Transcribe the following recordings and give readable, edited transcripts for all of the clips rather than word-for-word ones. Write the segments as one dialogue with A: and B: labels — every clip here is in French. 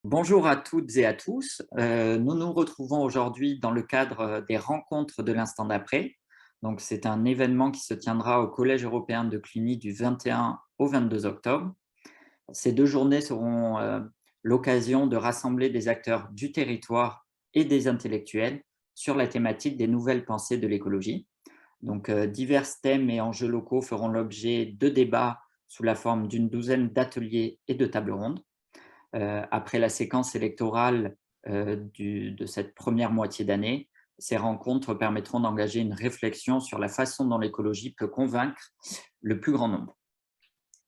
A: Bonjour à toutes et à tous. Nous nous retrouvons aujourd'hui dans le cadre des rencontres de l'instant d'après. Donc, c'est un événement qui se tiendra au Collège européen de Cluny du 21 au 22 octobre. Ces deux journées seront l'occasion de rassembler des acteurs du territoire et des intellectuels sur la thématique des nouvelles pensées de l'écologie. Donc, divers thèmes et enjeux locaux feront l'objet de débats sous la forme d'une douzaine d'ateliers et de tables rondes. Après la séquence électorale de cette première moitié d'année, ces rencontres permettront d'engager une réflexion sur la façon dont l'écologie peut convaincre le plus grand nombre.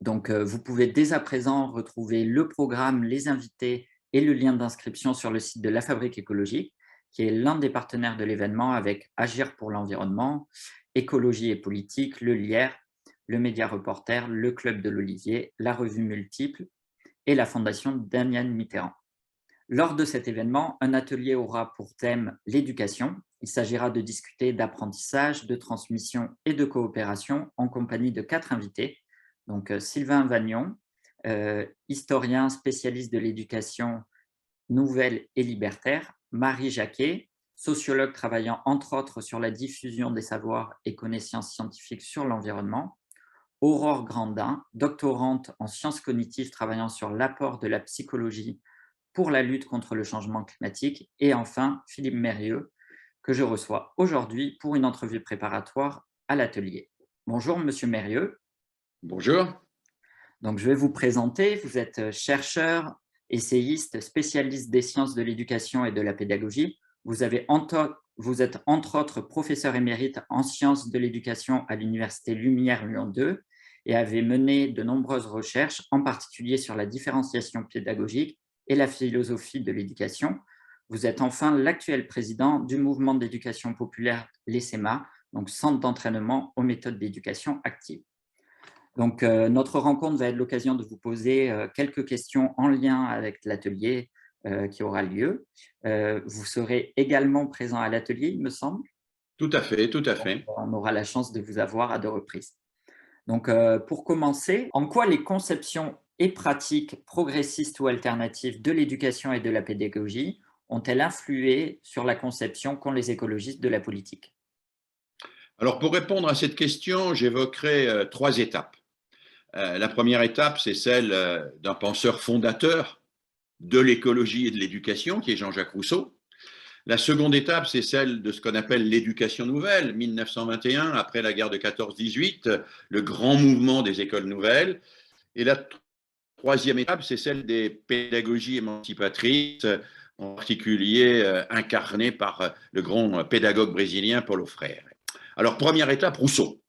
A: Donc, vous pouvez dès à présent retrouver le programme, les invités et le lien d'inscription sur le site de La Fabrique écologique, qui est l'un des partenaires de l'événement avec Agir pour l'environnement, Écologie et politique, le LIER, le Média Reporter, le Club de l'Olivier, la Revue Multiple et la Fondation Damian Mitterrand. Lors de cet événement, un atelier aura pour thème l'éducation. Il s'agira de discuter d'apprentissage, de transmission et de coopération en compagnie de 4 invités. Donc, Sylvain Vagnon, historien spécialiste de l'éducation nouvelle et libertaire, Marie Jacquet, sociologue travaillant entre autres sur la diffusion des savoirs et connaissances scientifiques sur l'environnement, Aurore Grandin, doctorante en sciences cognitives travaillant sur l'apport de la psychologie pour la lutte contre le changement climatique, et enfin Philippe Mérieux, que je reçois aujourd'hui pour une entrevue préparatoire à l'atelier. Bonjour Monsieur Mérieux.
B: Bonjour.
A: Donc, je vais vous présenter. Vous êtes chercheur, essayiste, spécialiste des sciences de l'éducation et de la pédagogie. Vous êtes entre autres professeur émérite en sciences de l'éducation à l'Université Lumière Lyon 2 et avez mené de nombreuses recherches, en particulier sur la différenciation pédagogique et la philosophie de l'éducation. Vous êtes enfin l'actuel président du mouvement d'éducation populaire, l'ESEMA, donc Centre d'entraînement aux méthodes d'éducation active. Donc, notre rencontre va être l'occasion de vous poser quelques questions en lien avec l'atelier qui aura lieu. Vous serez également présent à l'atelier, il me semble.
B: Tout à fait, tout à fait.
A: On aura la chance de vous avoir à 2 reprises. Donc, pour commencer, en quoi les conceptions et pratiques progressistes ou alternatives de l'éducation et de la pédagogie ont-elles influé sur la conception qu'ont les écologistes de la politique?
B: Alors, pour répondre à cette question, j'évoquerai trois étapes. La première étape, c'est celle d'un penseur fondateur de l'écologie et de l'éducation, qui est Jean-Jacques Rousseau. La seconde étape, c'est celle de ce qu'on appelle l'éducation nouvelle, 1921, après la guerre de 14-18, le grand mouvement des écoles nouvelles. Et la troisième étape, c'est celle des pédagogies émancipatrices, en particulier incarnées par le grand pédagogue brésilien Paulo Freire. Alors, première étape, Rousseau.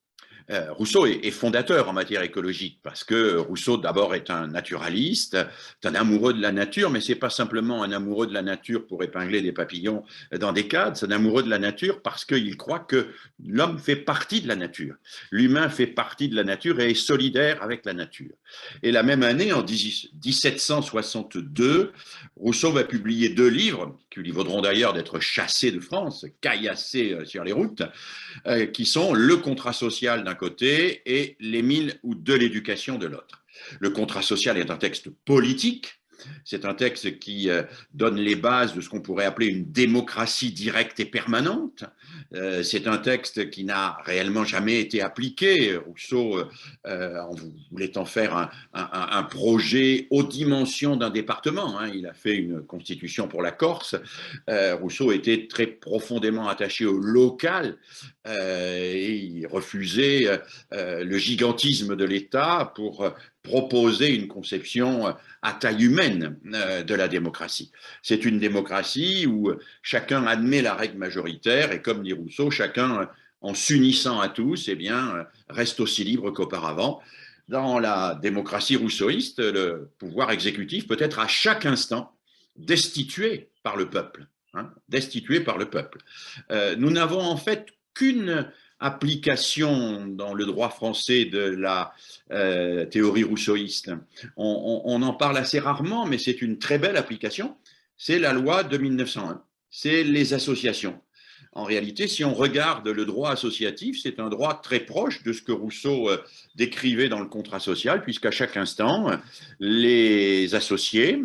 B: Rousseau est fondateur en matière écologique parce que Rousseau d'abord est un naturaliste, est un amoureux de la nature, mais c'est pas simplement un amoureux de la nature pour épingler des papillons dans des cadres, c'est un amoureux de la nature parce qu'il croit que l'homme fait partie de la nature, l'humain fait partie de la nature et est solidaire avec la nature. Et la même année, en 1762, Rousseau va publier 2 livres qui lui vaudront d'ailleurs d'être chassés de France, caillassés sur les routes, qui sont le contrat social d'un côté et les 1000 ou de l'éducation de l'autre. Le contrat social est un texte politique. C'est un texte qui donne les bases de ce qu'on pourrait appeler une démocratie directe et permanente. C'est un texte qui n'a réellement jamais été appliqué. Rousseau voulait en faire un projet aux dimensions d'un département. Il a fait une constitution pour la Corse. Rousseau était très profondément attaché au local et il refusait le gigantisme de l'État pour proposer une conception à taille humaine de la démocratie. C'est une démocratie où chacun admet la règle majoritaire et comme dit Rousseau, chacun en s'unissant à tous, eh bien, reste aussi libre qu'auparavant. Dans la démocratie rousseauiste, le pouvoir exécutif peut être à chaque instant destitué par le peuple. Destitué par le peuple. Nous n'avons en fait qu'une application dans le droit français de la théorie rousseauiste. On en parle assez rarement, mais c'est une très belle application. C'est la loi de 1901. C'est les associations. En réalité, si on regarde le droit associatif, c'est un droit très proche de ce que Rousseau décrivait dans le contrat social, puisqu'à chaque instant, les associés,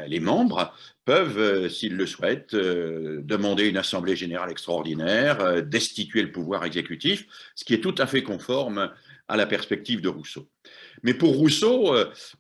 B: les membres, peuvent, s'ils le souhaitent, demander une assemblée générale extraordinaire, destituer le pouvoir exécutif, ce qui est tout à fait conforme à la perspective de Rousseau. Mais pour Rousseau,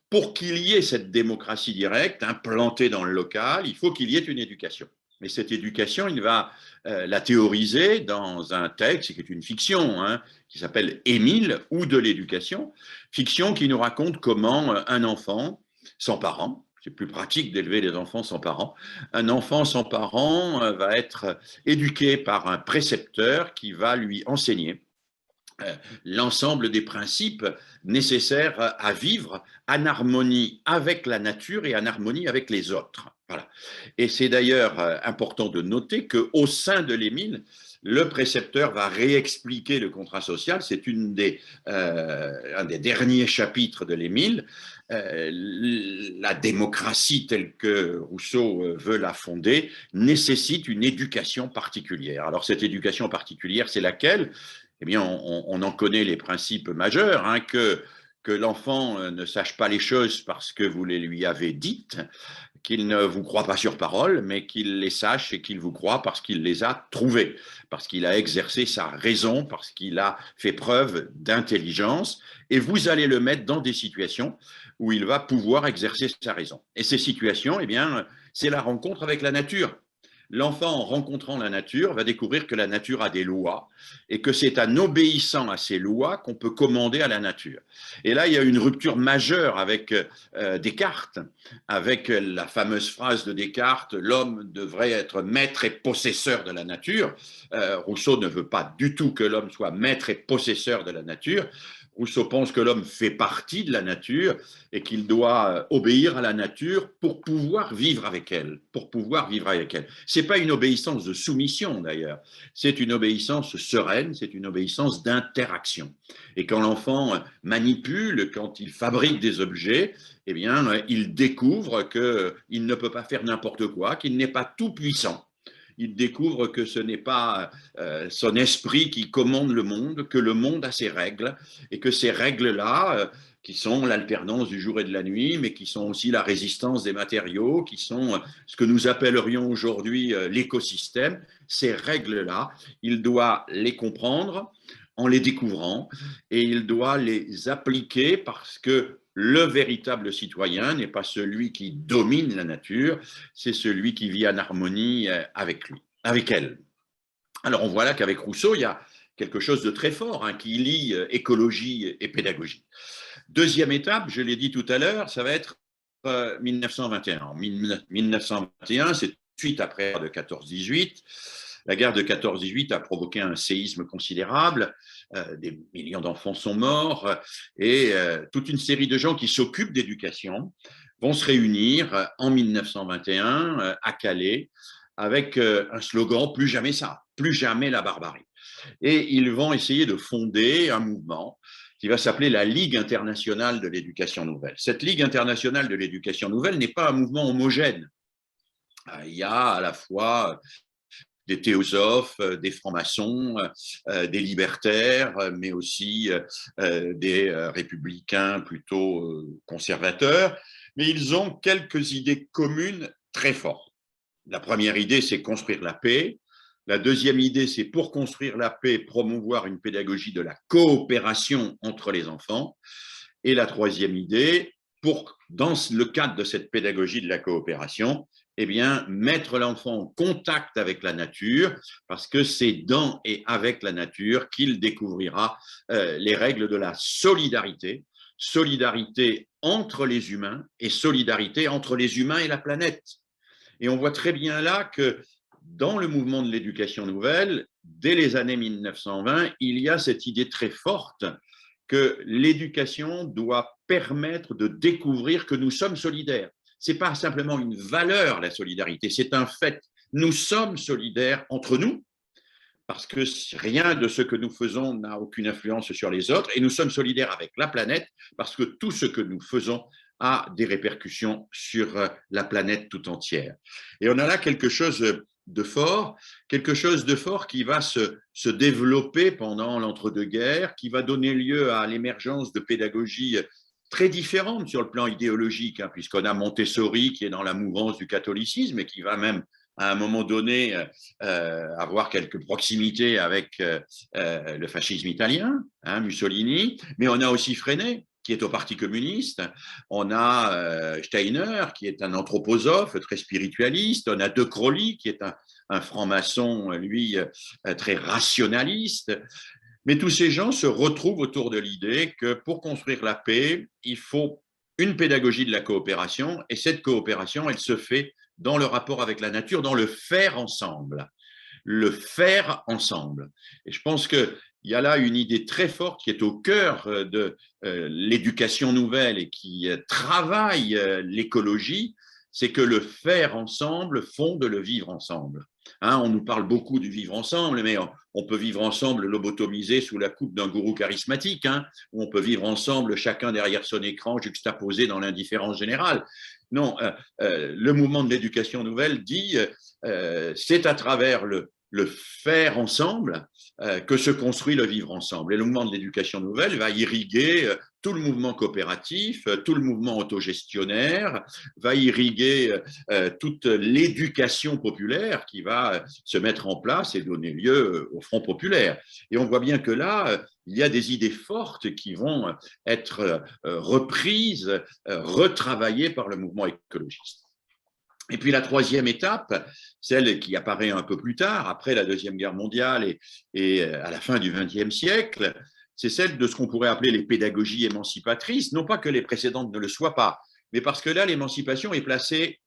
B: pour qu'il y ait cette démocratie directe implantée dans le local, il faut qu'il y ait une éducation. Mais cette éducation, il va la théoriser dans un texte qui est une fiction, hein, qui s'appelle Émile ou de l'éducation, fiction qui nous raconte comment un enfant sans parents, c'est plus pratique d'élever les enfants sans parents, un enfant sans parents va être éduqué par un précepteur qui va lui enseigner l'ensemble des principes nécessaires à vivre en harmonie avec la nature et en harmonie avec les autres. Voilà. Et c'est d'ailleurs important de noter qu'au sein de l'Émile, le précepteur va réexpliquer le contrat social. C'est un des derniers chapitres de l'Émile. La démocratie telle que Rousseau veut la fonder nécessite une éducation particulière. Alors cette éducation particulière, c'est laquelle? Eh bien, on en connaît les principes majeurs, hein, que l'enfant ne sache pas les choses parce que vous les lui avez dites, qu'il ne vous croit pas sur parole, mais qu'il les sache et qu'il vous croit parce qu'il les a trouvées, parce qu'il a exercé sa raison, parce qu'il a fait preuve d'intelligence, et vous allez le mettre dans des situations où il va pouvoir exercer sa raison. Et ces situations, eh bien, c'est la rencontre avec la nature. L'enfant, en rencontrant la nature, va découvrir que la nature a des lois et que c'est en obéissant à ces lois qu'on peut commander à la nature. Et là, il y a une rupture majeure avec Descartes, avec la fameuse phrase de Descartes, l'homme devrait être maître et possesseur de la nature. Rousseau ne veut pas du tout que l'homme soit maître et possesseur de la nature. Rousseau pense que l'homme fait partie de la nature et qu'il doit obéir à la nature pour pouvoir vivre avec elle, pour pouvoir vivre avec elle. C'est pas une obéissance de soumission d'ailleurs, c'est une obéissance sereine, c'est une obéissance d'interaction. Et quand l'enfant manipule, quand il fabrique des objets, eh bien, il découvre qu'il ne peut pas faire n'importe quoi, qu'il n'est pas tout puissant. Il découvre que ce n'est pas son esprit qui commande le monde, que le monde a ses règles et que ces règles-là, qui sont l'alternance du jour et de la nuit, mais qui sont aussi la résistance des matériaux, qui sont ce que nous appellerions aujourd'hui l'écosystème, ces règles-là, il doit les comprendre en les découvrant et il doit les appliquer parce que le véritable citoyen n'est pas celui qui domine la nature, c'est celui qui vit en harmonie avec lui, avec elle. Alors on voit là qu'avec Rousseau, il y a quelque chose de très fort hein, qui lie écologie et pédagogie. Deuxième étape, je l'ai dit tout à l'heure, ça va être 1921. En 1921, c'est tout de suite après la guerre de 14-18. La guerre de 14-18 a provoqué un séisme considérable, des millions d'enfants sont morts et toute une série de gens qui s'occupent d'éducation vont se réunir en 1921 à Calais avec un slogan « Plus jamais ça, plus jamais la barbarie ». Et ils vont essayer de fonder un mouvement qui va s'appeler la Ligue internationale de l'éducation nouvelle. Cette Ligue internationale de l'éducation nouvelle n'est pas un mouvement homogène. Il y a à la fois des théosophes, des francs-maçons, des libertaires, mais aussi des républicains plutôt conservateurs. Mais ils ont quelques idées communes très fortes. La première idée, c'est construire la paix. La deuxième idée, c'est pour construire la paix, promouvoir une pédagogie de la coopération entre les enfants. Et la troisième idée, dans le cadre de cette pédagogie de la coopération, eh bien, mettre l'enfant en contact avec la nature, parce que c'est dans et avec la nature qu'il découvrira les règles de la solidarité, solidarité entre les humains et solidarité entre les humains et la planète. Et on voit très bien là que dans le mouvement de l'éducation nouvelle, dès les années 1920, il y a cette idée très forte que l'éducation doit permettre de découvrir que nous sommes solidaires. Ce n'est pas simplement une valeur, la solidarité, c'est un fait. Nous sommes solidaires entre nous, parce que rien de ce que nous faisons n'a aucune influence sur les autres, et nous sommes solidaires avec la planète, parce que tout ce que nous faisons a des répercussions sur la planète tout entière. Et on a là quelque chose de fort, quelque chose de fort qui va se développer pendant l'entre-deux-guerres, qui va donner lieu à l'émergence de pédagogies très différentes sur le plan idéologique, hein, puisqu'on a Montessori qui est dans la mouvance du catholicisme et qui va même à un moment donné avoir quelques proximités avec le fascisme italien, hein, Mussolini, mais on a aussi Freinet qui est au Parti communiste, on a Steiner qui est un anthroposophe très spiritualiste, on a De Crowley qui est un franc-maçon, lui, très rationaliste. Mais tous ces gens se retrouvent autour de l'idée que pour construire la paix, il faut une pédagogie de la coopération, et cette coopération, elle se fait dans le rapport avec la nature, dans le faire ensemble. Le faire ensemble. Et je pense qu'il y a là une idée très forte qui est au cœur de l'éducation nouvelle et qui travaille l'écologie, c'est que le faire ensemble fonde le vivre ensemble. Hein, on nous parle beaucoup du vivre ensemble, mais on peut vivre ensemble lobotomisé sous la coupe d'un gourou charismatique, hein, ou on peut vivre ensemble chacun derrière son écran juxtaposé dans l'indifférence générale. Non, le mouvement de l'éducation nouvelle dit c'est à travers le faire ensemble que se construit le vivre ensemble. Et le mouvement de l'éducation nouvelle va irriguer tout le mouvement coopératif, tout le mouvement autogestionnaire, va irriguer toute l'éducation populaire qui va se mettre en place et donner lieu au Front populaire. Et on voit bien que là, il y a des idées fortes qui vont être reprises, retravaillées par le mouvement écologiste. Et puis la troisième étape, celle qui apparaît un peu plus tard, après la Deuxième Guerre mondiale et à la fin du XXe siècle, c'est celle de ce qu'on pourrait appeler les pédagogies émancipatrices. Non pas que les précédentes ne le soient pas, mais parce que là, l'émancipation est placée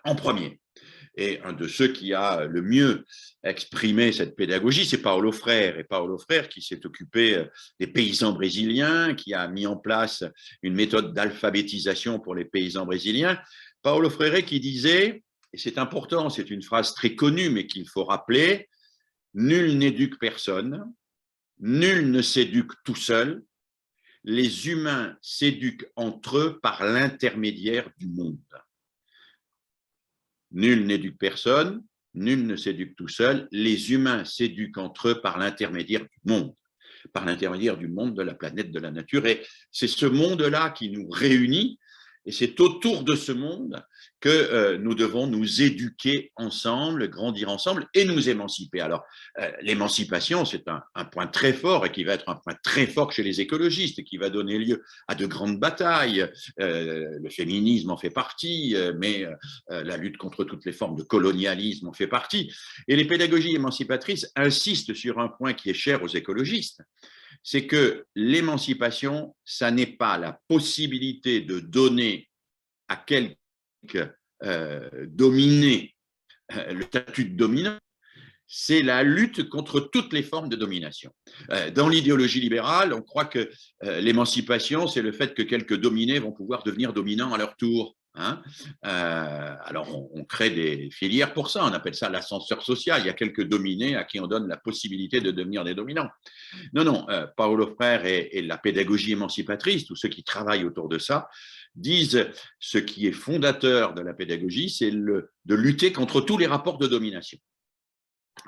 B: en premier. Et un de ceux qui a le mieux exprimé cette pédagogie, c'est Paulo Freire. Et Paulo Freire qui s'est occupé des paysans brésiliens, qui a mis en place une méthode d'alphabétisation pour les paysans brésiliens. Paulo Freire qui disait, et c'est important, c'est une phrase très connue, mais qu'il faut rappeler, nul n'éduque personne, nul ne s'éduque tout seul, les humains s'éduquent entre eux par l'intermédiaire du monde. Nul n'éduque personne, nul ne s'éduque tout seul, les humains s'éduquent entre eux par l'intermédiaire du monde, par l'intermédiaire du monde, de la planète, de la nature. Et c'est ce monde-là qui nous réunit, et c'est autour de ce monde que nous devons nous éduquer ensemble, grandir ensemble et nous émanciper. Alors, l'émancipation, c'est un point très fort et qui va être un point très fort chez les écologistes et qui va donner lieu à de grandes batailles. Le féminisme en fait partie, mais la lutte contre toutes les formes de colonialisme en fait partie. Et les pédagogies émancipatrices insistent sur un point qui est cher aux écologistes, c'est que l'émancipation, ça n'est pas la possibilité de donner à quelques dominés le statut de dominant, c'est la lutte contre toutes les formes de domination. Dans l'idéologie libérale, on croit que l'émancipation, c'est le fait que quelques dominés vont pouvoir devenir dominants à leur tour. Hein, alors, on crée des filières pour ça, on appelle ça l'ascenseur social. Il y a quelques dominés à qui on donne la possibilité de devenir des dominants. Non, non, Paulo Freire et la pédagogie émancipatrice, tous ceux qui travaillent autour de ça, disent ce qui est fondateur de la pédagogie, c'est de lutter contre tous les rapports de domination.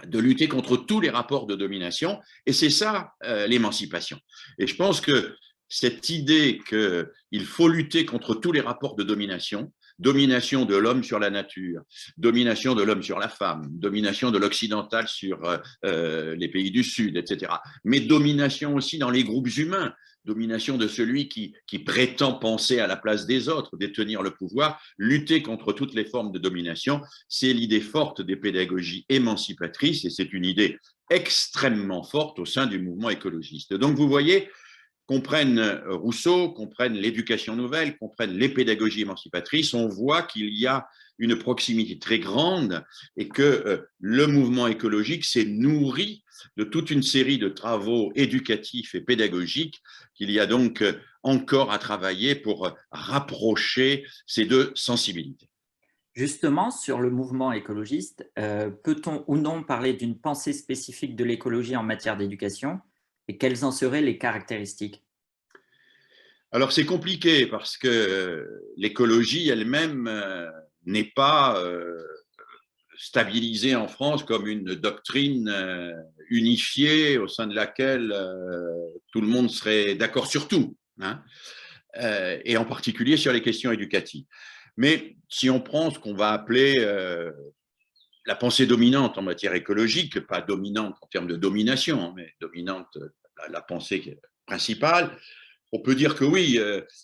B: De lutter contre tous les rapports de domination, et c'est ça l'émancipation. Et je pense que cette idée qu'il faut lutter contre tous les rapports de domination, domination de l'homme sur la nature, domination de l'homme sur la femme, domination de l'occidental sur les pays du Sud, etc. Mais domination aussi dans les groupes humains, domination de celui qui prétend penser à la place des autres, détenir le pouvoir, lutter contre toutes les formes de domination, c'est l'idée forte des pédagogies émancipatrices et c'est une idée extrêmement forte au sein du mouvement écologiste. Donc vous voyez, qu'on prenne Rousseau, qu'on prenne l'éducation nouvelle, qu'on prenne les pédagogies émancipatrices, on voit qu'il y a une proximité très grande et que le mouvement écologique s'est nourri de toute une série de travaux éducatifs et pédagogiques qu'il y a donc encore à travailler pour rapprocher ces deux sensibilités.
A: Justement, sur le mouvement écologiste, peut-on ou non parler d'une pensée spécifique de l'écologie en matière d'éducation? Et quelles en seraient les caractéristiques?
B: Alors c'est compliqué parce que l'écologie elle-même n'est pas stabilisée en France comme une doctrine unifiée au sein de laquelle tout le monde serait d'accord sur tout, hein, et en particulier sur les questions éducatives. Mais si on prend ce qu'on va appeler la pensée dominante en matière écologique, pas dominante en termes de domination, mais dominante, la pensée principale, on peut dire que oui,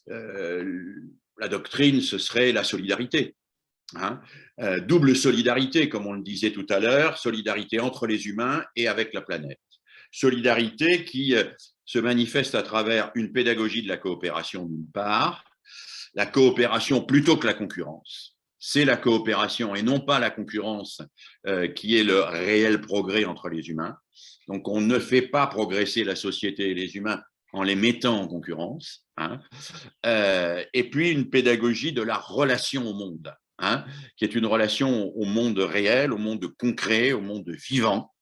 B: la doctrine, ce serait la solidarité. Hein, double solidarité, comme on le disait tout à l'heure, solidarité entre les humains et avec la planète. Solidarité qui se manifeste à travers une pédagogie de la coopération d'une part, la coopération plutôt que la concurrence. C'est la coopération et non pas la concurrence qui est le réel progrès entre les humains. Donc on ne fait pas progresser la société et les humains en les mettant en concurrence. Hein. Et puis une pédagogie de la relation au monde. Hein, qui est une relation au monde réel, au monde concret, au monde vivant,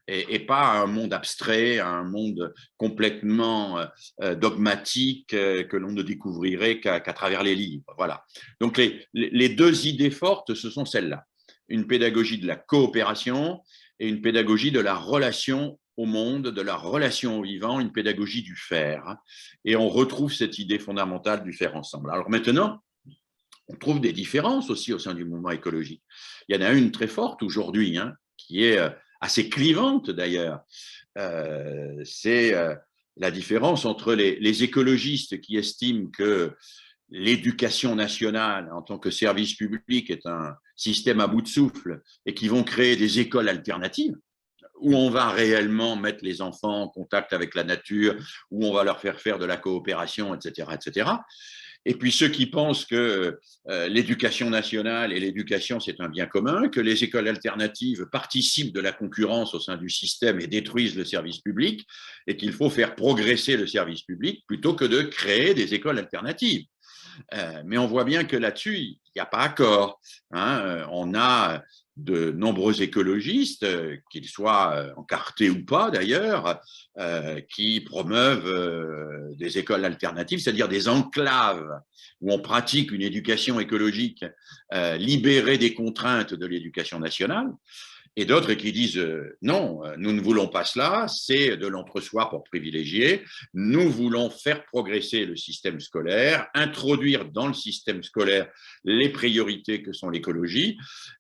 B: et pas à un monde abstrait, à un monde complètement dogmatique que l'on ne découvrirait qu'à travers les livres. Voilà. Donc les deux idées fortes, ce sont celles-là. Une pédagogie de la coopération et une pédagogie de la relation au monde, de la relation au vivant, une pédagogie du faire. Et on retrouve cette idée fondamentale du faire ensemble. Alors maintenant, on trouve des différences aussi au sein du mouvement écologique. Il y en a une très forte aujourd'hui, hein, qui est assez clivante d'ailleurs. C'est la différence entre les écologistes qui estiment que l'éducation nationale en tant que service public est un système à bout de souffle et qui vont créer des écoles alternatives où on va réellement mettre les enfants en contact avec la nature, où on va leur faire faire de la coopération, etc., etc. Et puis ceux qui pensent que l'éducation nationale et l'éducation, c'est un bien commun, que les écoles alternatives participent de la concurrence au sein du système et détruisent le service public, et qu'il faut faire progresser le service public plutôt que de créer des écoles alternatives. Mais on voit bien que là-dessus, il n'y a pas accord. Hein. On a de nombreux écologistes, qu'ils soient encartés ou pas d'ailleurs, qui promeuvent des écoles alternatives, c'est-à-dire des enclaves où on pratique une éducation écologique libérée des contraintes de l'éducation nationale. Et d'autres qui disent non, nous ne voulons pas cela, c'est de l'entre-soi pour privilégier. Nous voulons faire progresser le système scolaire, introduire dans le système scolaire les priorités que sont l'écologie.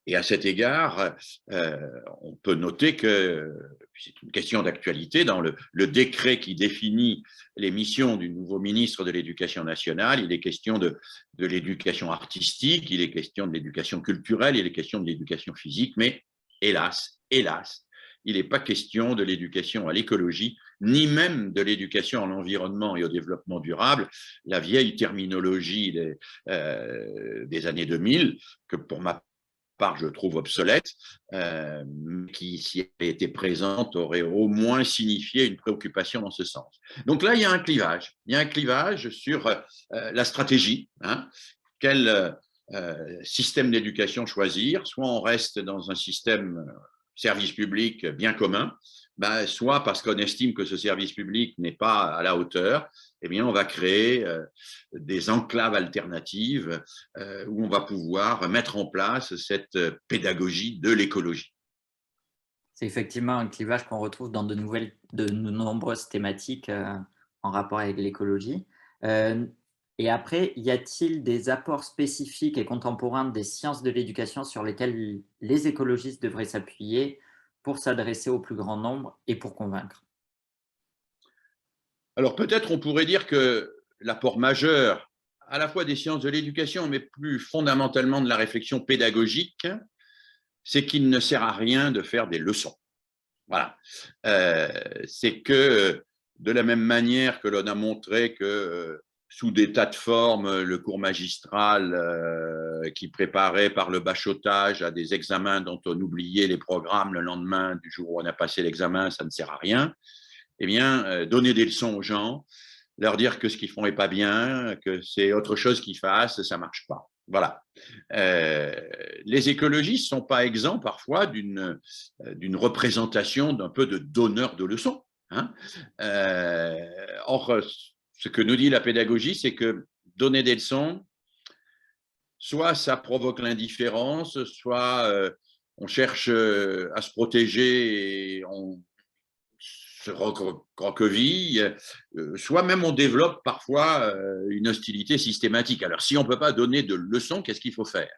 B: Et à cet égard, on peut noter que c'est une question d'actualité. Dans le décret qui définit les missions du nouveau ministre de l'Éducation nationale, il est question de l'éducation artistique, il est question de l'éducation culturelle, il est question de l'éducation physique, mais hélas, il n'est pas question de l'éducation à l'écologie, ni même de l'éducation à l'environnement et au développement durable, la vieille terminologie des années 2000, que pour ma part je trouve obsolète, qui, si elle était présente, aurait au moins signifié une préoccupation dans ce sens. Donc là, il y a un clivage. Il y a un clivage sur la stratégie. Hein, quelle système d'éducation choisir, soit on reste dans un système service public bien commun, soit parce qu'on estime que ce service public n'est pas à la hauteur, eh bien on va créer des enclaves alternatives où on va pouvoir mettre en place cette pédagogie de l'écologie.
A: C'est effectivement un clivage qu'on retrouve dans de nombreuses thématiques en rapport avec l'écologie. Et après, y a-t-il des apports spécifiques et contemporains des sciences de l'éducation sur lesquels les écologistes devraient s'appuyer pour s'adresser au plus grand nombre et pour convaincre?
B: Alors peut-être on pourrait dire que l'apport majeur à la fois des sciences de l'éducation, mais plus fondamentalement de la réflexion pédagogique, c'est qu'il ne sert à rien de faire des leçons. Voilà. C'est que de la même manière que l'on a montré que sous des tas de formes, le cours magistral qui préparait par le bachotage à des examens dont on oubliait les programmes le lendemain du jour où on a passé l'examen, ça ne sert à rien. Eh bien, donner des leçons aux gens, leur dire que ce qu'ils font n'est pas bien, que c'est autre chose qu'ils fassent, ça ne marche pas. Voilà. Les écologistes ne sont pas exempts parfois d'une représentation d'un peu de donneur de leçons. Hein. Or, ce que nous dit la pédagogie, c'est que donner des leçons, soit ça provoque l'indifférence, soit on cherche à se protéger et on se recroqueville, soit même on développe parfois une hostilité systématique. Alors, si on ne peut pas donner de leçons, qu'est-ce qu'il faut faire?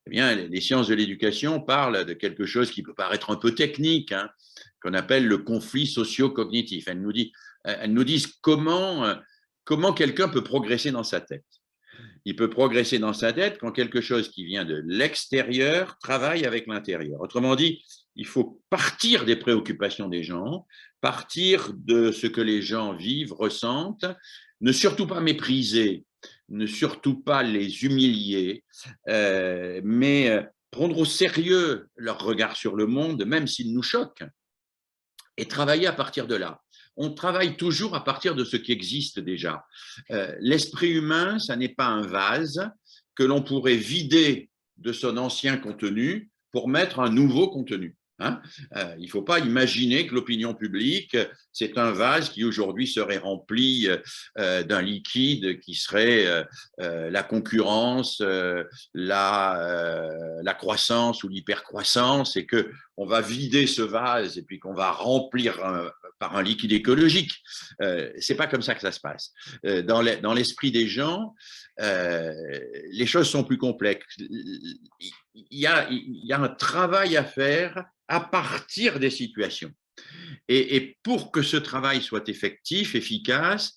B: Eh bien, les sciences de l'éducation parlent de quelque chose qui peut paraître un peu technique, hein, qu'on appelle le conflit socio-cognitif. Elles nous disent comment quelqu'un peut progresser dans sa tête. Il peut progresser dans sa tête quand quelque chose qui vient de l'extérieur travaille avec l'intérieur. Autrement dit, il faut partir des préoccupations des gens, partir de ce que les gens vivent, ressentent, ne surtout pas mépriser, ne surtout pas les humilier, mais prendre au sérieux leur regard sur le monde, même s'il nous choque, et travailler à partir de là. On travaille toujours à partir de ce qui existe déjà. L'esprit humain, ça n'est pas un vase que l'on pourrait vider de son ancien contenu pour mettre un nouveau contenu. Hein, il ne faut pas imaginer que l'opinion publique, c'est un vase qui aujourd'hui serait rempli d'un liquide qui serait la concurrence, la croissance ou l'hypercroissance, et qu'on va vider ce vase et puis qu'on va remplir par un liquide écologique. C'est pas comme ça que ça se passe. Dans l'esprit des gens, les choses sont plus complexes. Il y a un travail à faire à partir des situations. Et pour que ce travail soit effectif, efficace,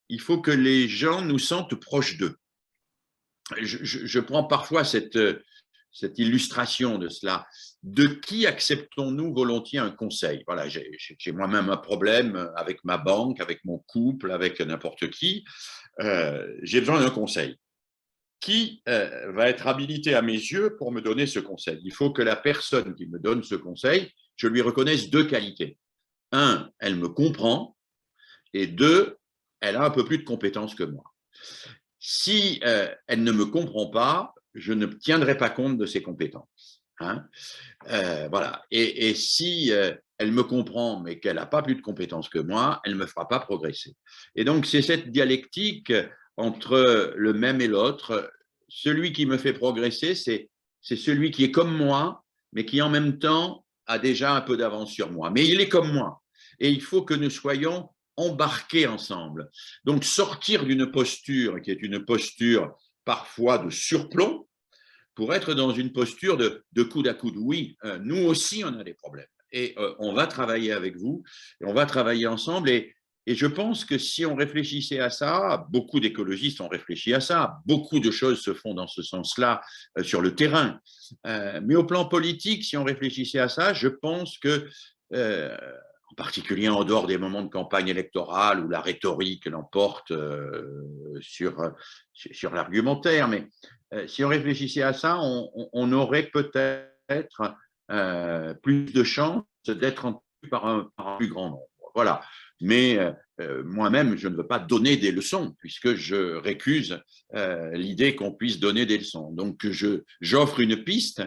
B: il faut que les gens nous sentent proches d'eux. Je prends parfois cette illustration de cela. De qui acceptons-nous volontiers un conseil? Voilà, j'ai moi-même un problème avec ma banque, avec mon couple, avec n'importe qui. J'ai besoin d'un conseil. Qui va être habilité à mes yeux pour me donner ce conseil? Il faut que la personne qui me donne ce conseil, je lui reconnaisse deux qualités. Un, elle me comprend, et deux, elle a un peu plus de compétences que moi. Si elle ne me comprend pas, je ne tiendrai pas compte de ses compétences. Hein, voilà. Et si elle me comprend, mais qu'elle n'a pas plus de compétences que moi, elle ne me fera pas progresser. Et donc, c'est cette dialectique entre le même et l'autre. Celui qui me fait progresser, c'est celui qui est comme moi, mais qui en même temps a déjà un peu d'avance sur moi. Mais il est comme moi. Et il faut que nous soyons embarqués ensemble. Donc, sortir d'une posture qui est une posture parfois de surplomb, pour être dans une posture de coude à coude. Oui, nous aussi, on a des problèmes. Et on va travailler avec vous, et on va travailler ensemble. Et je pense que si on réfléchissait à ça, beaucoup d'écologistes ont réfléchi à ça, beaucoup de choses se font dans ce sens-là sur le terrain. Mais au plan politique, si on réfléchissait à ça, je pense que, en particulier en dehors des moments de campagne électorale où la rhétorique l'emporte sur l'argumentaire, mais si on réfléchissait à ça, on aurait peut-être plus de chances d'être entendus par un plus grand nombre. Voilà. Mais moi-même, je ne veux pas donner des leçons, puisque je récuse l'idée qu'on puisse donner des leçons. Donc, j'offre une piste,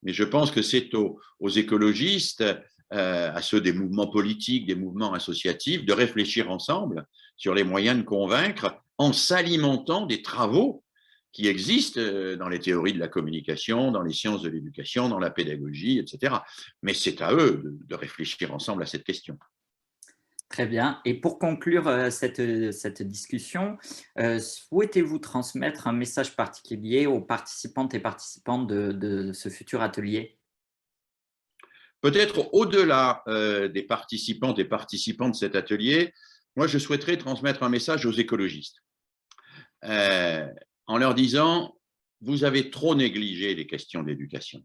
B: mais je pense que c'est aux écologistes, à ceux des mouvements politiques, des mouvements associatifs, de réfléchir ensemble sur les moyens de convaincre en s'alimentant des travaux qui existent dans les théories de la communication, dans les sciences de l'éducation, dans la pédagogie, etc. Mais c'est à eux de réfléchir ensemble à cette question.
A: Très bien. Et pour conclure cette discussion, souhaitez-vous transmettre un message particulier aux participantes et participants de ce futur atelier?
B: Peut-être au-delà des participantes et participants de cet atelier, moi je souhaiterais transmettre un message aux écologistes. En leur disant, vous avez trop négligé les questions d'éducation.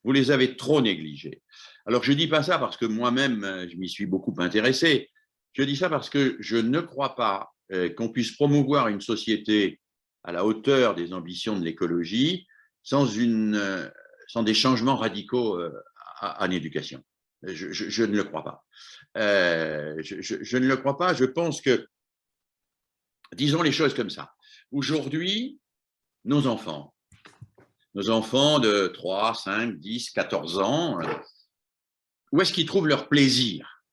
B: Vous les avez trop négligées. Alors, je ne dis pas ça parce que moi-même, je m'y suis beaucoup intéressé. Je dis ça parce que je ne crois pas qu'on puisse promouvoir une société à la hauteur des ambitions de l'écologie sans des changements radicaux en éducation. Je ne le crois pas. Je ne le crois pas. Je pense que, disons les choses comme ça. Aujourd'hui, nos enfants de 3, 5, 10, 14 ans, où est-ce qu'ils trouvent leur plaisir?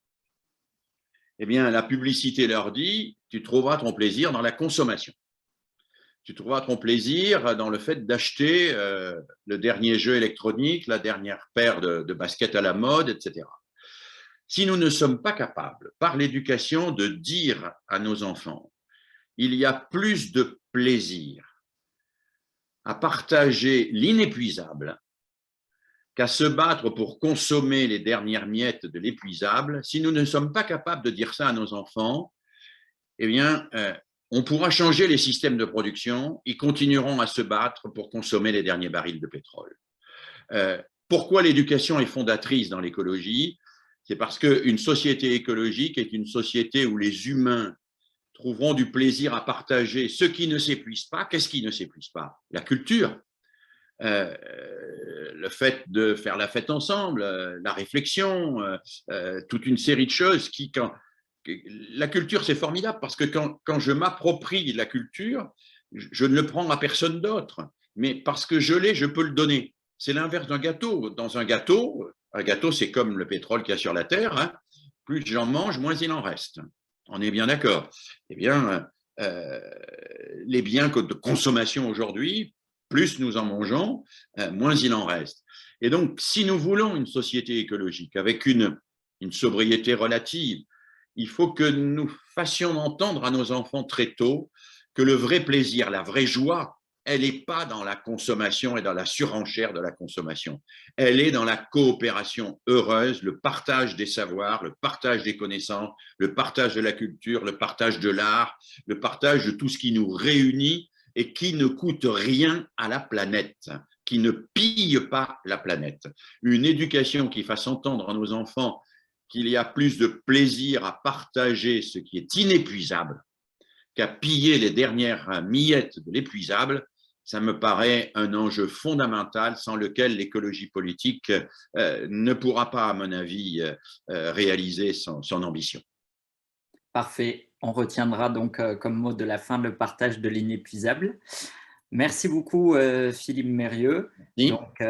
B: Eh bien, la publicité leur dit, tu trouveras ton plaisir dans la consommation. Tu trouveras ton plaisir dans le fait d'acheter le dernier jeu électronique, la dernière paire de baskets à la mode, etc. Si nous ne sommes pas capables, par l'éducation, de dire à nos enfants, il y a plus de plaisir à partager l'inépuisable qu'à se battre pour consommer les dernières miettes de l'épuisable, si nous ne sommes pas capables de dire ça à nos enfants, eh bien, on pourra changer les systèmes de production, ils continueront à se battre pour consommer les derniers barils de pétrole. Pourquoi l'éducation est fondatrice dans l'écologie? C'est parce qu'une société écologique est une société où les humains trouveront du plaisir à partager ce qui ne s'épuise pas. Qu'est-ce qui ne s'épuise pas? La culture, le fait de faire la fête ensemble, la réflexion, toute une série de choses qui, la culture, c'est formidable parce que quand je m'approprie la culture, je ne le prends à personne d'autre, mais parce que je l'ai, je peux le donner. C'est l'inverse d'un gâteau. Dans un gâteau, c'est comme le pétrole qu'il y a sur la Terre, hein. Plus j'en mange, moins il en reste. On est bien d'accord. Eh bien, les biens de consommation aujourd'hui, plus nous en mangeons, moins il en reste. Et donc, si nous voulons une société écologique avec une sobriété relative, il faut que nous fassions entendre à nos enfants très tôt que le vrai plaisir, la vraie joie, elle n'est pas dans la consommation et dans la surenchère de la consommation. Elle est dans la coopération heureuse, le partage des savoirs, le partage des connaissances, le partage de la culture, le partage de l'art, le partage de tout ce qui nous réunit et qui ne coûte rien à la planète, qui ne pille pas la planète. Une éducation qui fasse entendre à nos enfants qu'il y a plus de plaisir à partager ce qui est inépuisable qu'à piller les dernières miettes de l'épuisable, ça me paraît un enjeu fondamental sans lequel l'écologie politique ne pourra pas, à mon avis, réaliser son ambition.
A: Parfait. On retiendra donc comme mot de la fin le partage de l'inépuisable. Merci beaucoup, Philippe Mérieux.
B: Oui.
A: Donc,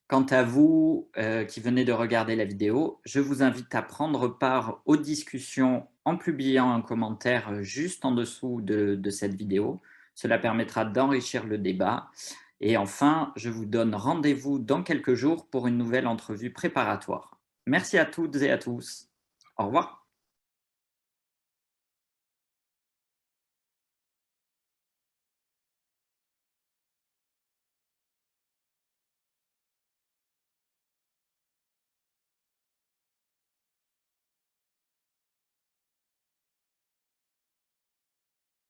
A: quant à vous qui venez de regarder la vidéo, je vous invite à prendre part aux discussions en publiant un commentaire juste en dessous de cette vidéo. Cela permettra d'enrichir le débat. Et enfin, je vous donne rendez-vous dans quelques jours pour une nouvelle entrevue préparatoire. Merci à toutes et à tous. Au revoir.